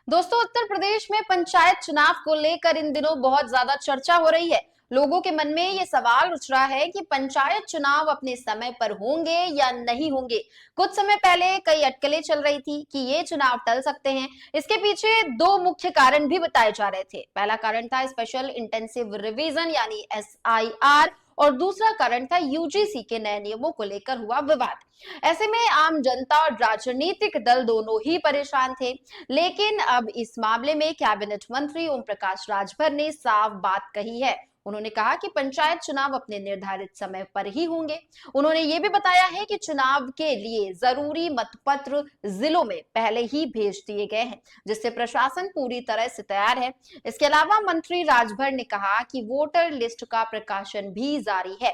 दोस्तों, उत्तर प्रदेश में पंचायत चुनाव को लेकर इन दिनों बहुत ज्यादा चर्चा हो रही है। लोगों के मन में ये सवाल उठ रहा है कि पंचायत चुनाव अपने समय पर होंगे या नहीं होंगे। कुछ समय पहले कई अटकलें चल रही थी कि ये चुनाव टल सकते हैं। इसके पीछे दो मुख्य कारण भी बताए जा रहे थे। पहला कारण था स्पेशल इंटेंसिव रिवीजन यानी SIR, और दूसरा कारण था यूजीसी के नए नियमों को लेकर हुआ विवाद। ऐसे में आम जनता और राजनीतिक दल दोनों ही परेशान थे। लेकिन अब इस मामले में कैबिनेट मंत्री ओम प्रकाश राजभर ने साफ बात कही है। उन्होंने कहा कि पंचायत चुनाव अपने निर्धारित समय पर ही होंगे। उन्होंने ये भी बताया है कि चुनाव के लिए जरूरी मतपत्र जिलों में पहले ही भेज दिए गए हैं, जिससे प्रशासन पूरी तरह से तैयार है। इसके अलावा मंत्री राजभर ने कहा कि वोटर लिस्ट का प्रकाशन भी जारी है।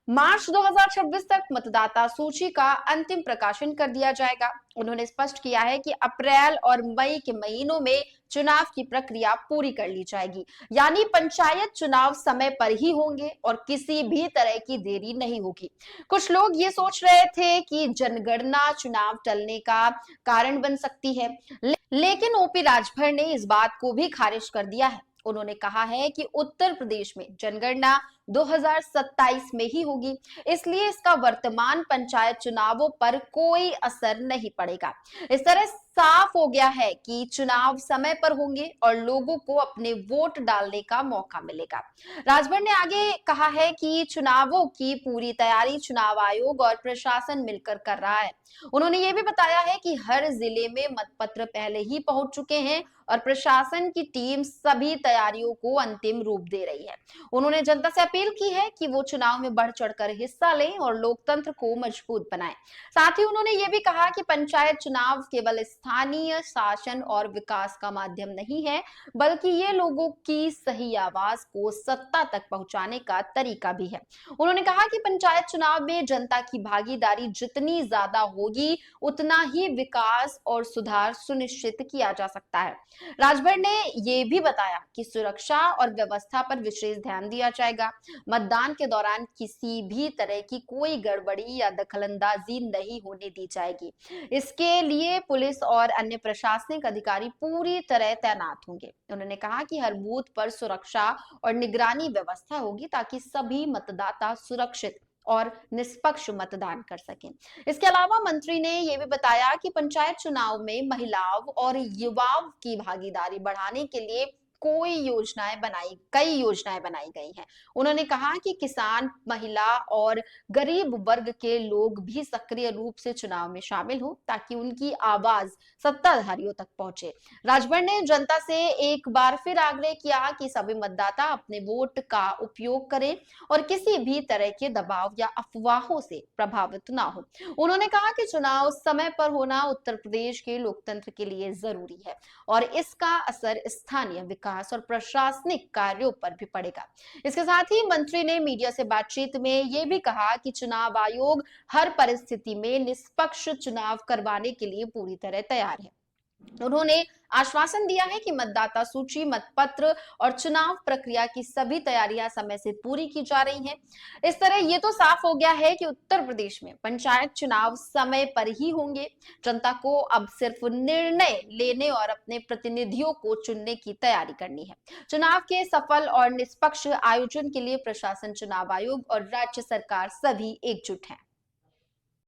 मार्च 2026 तक मतदाता सूची का अंतिम प्रकाशन कर दिया जाएगा। उन्होंने स्पष्ट किया है कि अप्रैल और मई के महीनों में चुनाव की प्रक्रिया पूरी कर ली जाएगी, यानी पंचायत चुनाव समय पर ही होंगे और किसी भी तरह की देरी नहीं होगी। कुछ लोग ये सोच रहे थे कि जनगणना चुनाव टलने का कारण बन सकती है, लेकिन ओपी राजभर ने इस बात को भी खारिज कर दिया है। उन्होंने कहा है कि उत्तर प्रदेश में जनगणना 2027 में ही होगी, इसलिए इसका वर्तमान पंचायत चुनावों पर कोई असर नहीं पड़ेगा। इस तरह साफ हो गया है कि चुनाव समय पर होंगे और लोगों को अपने वोट डालने का मौका मिलेगा। राजभर ने आगे कहा है कि चुनावों की पूरी तैयारी चुनाव आयोग और प्रशासन मिलकर कर रहा है। उन्होंने ये भी बताया है कि हर जिले में मतपत्र पहले ही पहुंच चुके हैं और प्रशासन की टीम सभी तैयारियों को अंतिम रूप दे रही है। उन्होंने जनता से अपील की है कि वो चुनाव में बढ़ चढ़कर हिस्सा लें और लोकतंत्र को मजबूत बनाएं। साथ ही उन्होंने ये भी कहा कि पंचायत चुनाव केवल स्थानीय शासन और विकास का माध्यम नहीं है, बल्कि ये लोगों की सही आवाज को सत्ता तक पहुंचाने का तरीका भी है। उन्होंने कहा कि पंचायत चुनाव में जनता की भागीदारी जितनी ज्यादा होगी, उतना ही विकास और सुधार सुनिश्चित किया जा सकता है। राजभर ने यह भी बताया कि सुरक्षा और व्यवस्था पर विशेष ध्यान दिया जाएगा। मतदान के दौरान किसी भी तरह की कोई गड़बड़ी या दखलंदाजी नहीं होने दी जाएगी। इसके लिए पुलिस और अन्य प्रशासनिक अधिकारी पूरी तरह तैनात होंगे। उन्होंने कहा कि हर बूथ पर सुरक्षा और निगरानी व्यवस्था होगी ताकि सभी मतदाता सुरक्षित और निष्पक्ष मतदान कर सकें। इसके अलावा मंत्री ने यह भी बताया कि पंचायत चुनाव में महिलाओं और युवाओं की भागीदारी बढ़ाने के लिए कई योजनाएं बनाई गई हैं। उन्होंने कहा कि किसान, महिला और गरीब वर्ग के लोग भी सक्रिय रूप से चुनाव में शामिल हो ताकि उनकी आवाज सत्ताधारियों तक पहुंचे। राजभर ने जनता से एक बार फिर आग्रह किया कि सभी मतदाता अपने वोट का उपयोग करें और किसी भी तरह के दबाव या अफवाहों से प्रभावित ना हो। उन्होंने कहा कि चुनाव समय पर होना उत्तर प्रदेश के लोकतंत्र के लिए जरूरी है और इसका असर स्थानीय विकास और प्रशासनिक कार्यों पर भी पड़ेगा। इसके साथ ही मंत्री ने मीडिया से बातचीत में यह भी कहा कि चुनाव आयोग हर परिस्थिति में निष्पक्ष चुनाव करवाने के लिए पूरी तरह तैयार है। उन्होंने आश्वासन दिया है कि मतदाता सूची, मतपत्र और चुनाव प्रक्रिया की सभी तैयारियां समय से पूरी की जा रही हैं। इस तरह ये तो साफ हो गया है कि उत्तर प्रदेश में पंचायत चुनाव समय पर ही होंगे। जनता को अब सिर्फ निर्णय लेने और अपने प्रतिनिधियों को चुनने की तैयारी करनी है। चुनाव के सफल और निष्पक्ष आयोजन के लिए प्रशासन, चुनाव आयोग और राज्य सरकार सभी एकजुट हैं।